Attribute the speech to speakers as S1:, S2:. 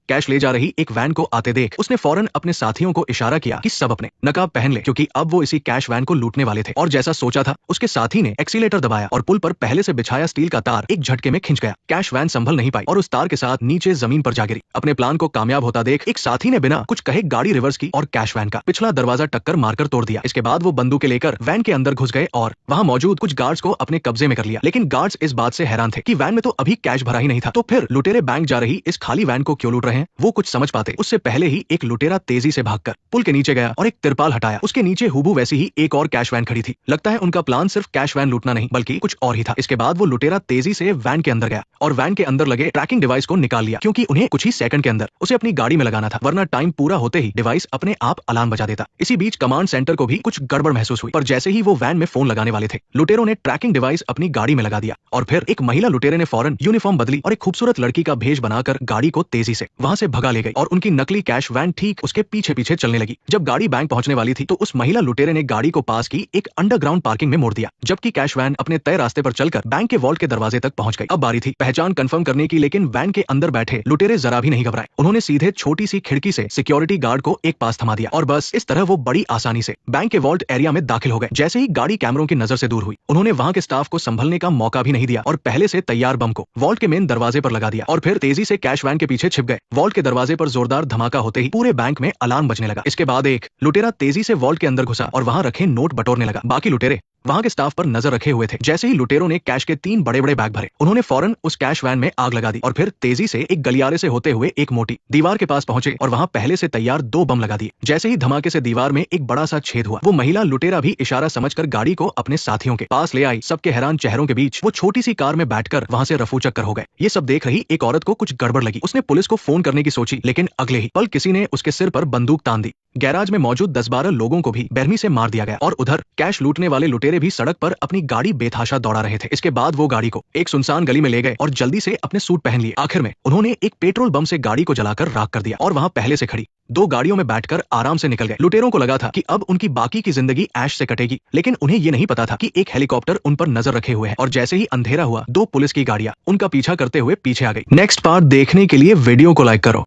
S1: Cash ले जा रही एक वैन को आते देख उसने फौरन अपने साथियों को इशारा किया कि सब अपने नकाब पहन ले, क्योंकि अब वो इसी कैश वैन को लूटने वाले थे। और जैसा सोचा था उसके साथी ने एक्सीलेटर दबाया और पुल पर पहले से बिछाया स्टील का तार एक झटके में खिंच गया। कैश वैन संभल नहीं पाई और उस तार के साथ नीचे जमीन पर जा गिरी। अपने प्लान को कामयाब होता देख एक साथी ने बिना कुछ कहे गाड़ी रिवर्स की और कैश वैन का पिछला दरवाजा टक्कर मारकर तोड़ दिया। इसके बाद वो बंदूकें लेकर वैन के अंदर घुस गए और वहां मौजूद कुछ गार्ड्स को अपने कब्जे में कर लिया। लेकिन गार्ड्स इस बात से हैरान थे कि वैन में तो अभी कैश भरा ही नहीं था, तो फिर लुटेरे बैंक जा रही इस खाली वैन को क्यों लूट रहे हैं। वो कुछ समझ पाते उससे पहले ही एक लुटेरा तेजी से भागकर पुल के नीचे गया और एक तिरपाल हटाया। उसके नीचे हुबू वैसी ही एक और कैश वैन खड़ी थी। लगता है उनका प्लान सिर्फ कैश वैन लूटना नहीं बल्कि कुछ और ही था। इसके बाद वो लुटेरा तेजी से वैन के अंदर गया और वैन के अंदर लगे ट्रैकिंग डिवाइस को निकाल लिया, क्योंकि उन्हें कुछ ही सेकंड के अंदर उसे अपनी गाड़ी में लगाना था, वरना टाइम पूरा होते ही डिवाइस अपने आप अलार्म बजा देता। इसी बीच कमांड सेंटर को भी कुछ गड़बड़ महसूस हुई, पर जैसे ही वो वैन में फोन लगाने वाले थे लुटेरों ने ट्रैकिंग डिवाइस अपनी गाड़ी में लगा दिया। और फिर एक महिला लुटेरे ने फौरन यूनिफॉर्म बदली और एक खूबसूरत लड़की का भेष बनाकर गाड़ी को तेजी से वहां से भगा ले गई और उनकी नकली कैश वैन ठीक उसके पीछे पीछे चलने लगी। जब गाड़ी बैंक पहुंचने वाली थी तो उस महिला लुटेरे ने गाड़ी को पास की एक अंडरग्राउंड पार्किंग में मोड़ दिया, जबकि कैश वैन अपने तय रास्ते पर चलकर बैंक के वॉल्ट के दरवाजे तक पहुंच गई। अब बारी थी पहचान कंफर्म करने की, लेकिन वैन के अंदर बैठे लुटेरे जरा भी नहीं घबराए। उन्होंने सीधे छोटी सी खिड़की से सिक्योरिटी गार्ड को एक पास थमा दिया और बस इस तरह वो बड़ी आसानी से बैंक के वॉल्ट एरिया में दाखिल हो गए। जैसे ही गाड़ी कैमरों की नजर से दूर हुई उन्होंने वहां के स्टाफ को संभलने का मौका भी नहीं दिया और पहले से तैयार बम को वॉल्ट के मेन दरवाजे पर लगा दिया और फिर तेजी से कैश वैन के पीछे छिप गए। वॉल्ट के दरवाजे पर जोरदार धमाका होते ही पूरे बैंक में अलार्म बजने लगा। इसके बाद एक लुटेरा तेजी से वॉल्ट के अंदर घुसा और वहां रखे नोट बटोरने लगा। बाकी लुटेरे वहां के स्टाफ पर नजर रखे हुए थे। जैसे ही लुटेरों ने कैश के 3 बड़े बड़े बैग भरे उन्होंने फौरन उस कैश वैन में आग लगा दी और फिर तेजी से एक गलियारे से होते हुए एक मोटी दीवार के पास पहुंचे और वहां पहले से तैयार 2 बम लगा दिए। जैसे ही धमाके से दीवार में एक बड़ा सा छेद हुआ वो महिला लुटेरा भी इशारा समझकर गाड़ी को अपने साथियों के पास ले आई। सबके हैरान चेहरों के बीच वो छोटी सी कार में बैठकर वहां से रफू चक्कर हो गए। ये सब देख रही एक औरत को कुछ गड़बड़ लगी। उसने पुलिस को फोन करने की सोची, लेकिन अगले ही पल किसी ने उसके सिर पर बंदूक तान दी। गैराज में मौजूद 10-12 लोगों को भी बेरहमी से मार दिया गया और उधर कैश लूटने वाले लुटेरे भी सड़क पर अपनी गाड़ी बेतहाशा दौड़ा रहे थे। इसके बाद वो गाड़ी को एक सुनसान गली में ले गए और जल्दी से अपने सूट पहन लिए। आखिर में उन्होंने एक पेट्रोल बम से गाड़ी को जलाकर राख कर दिया और वहां पहले से खड़ी 2 गाड़ियों में बैठकर आराम से निकल गए। लुटेरों को लगा था कि अब उनकी बाकी की जिंदगी ऐश से कटेगी, लेकिन उन्हें ये नहीं पता था कि एक हेलीकॉप्टर उन पर नजर रखे हुए है और जैसे ही अंधेरा हुआ 2 पुलिस की गाड़ियां उनका पीछा करते हुए पीछे आ गई। नेक्स्ट पार्ट देखने के लिए वीडियो को लाइक करो।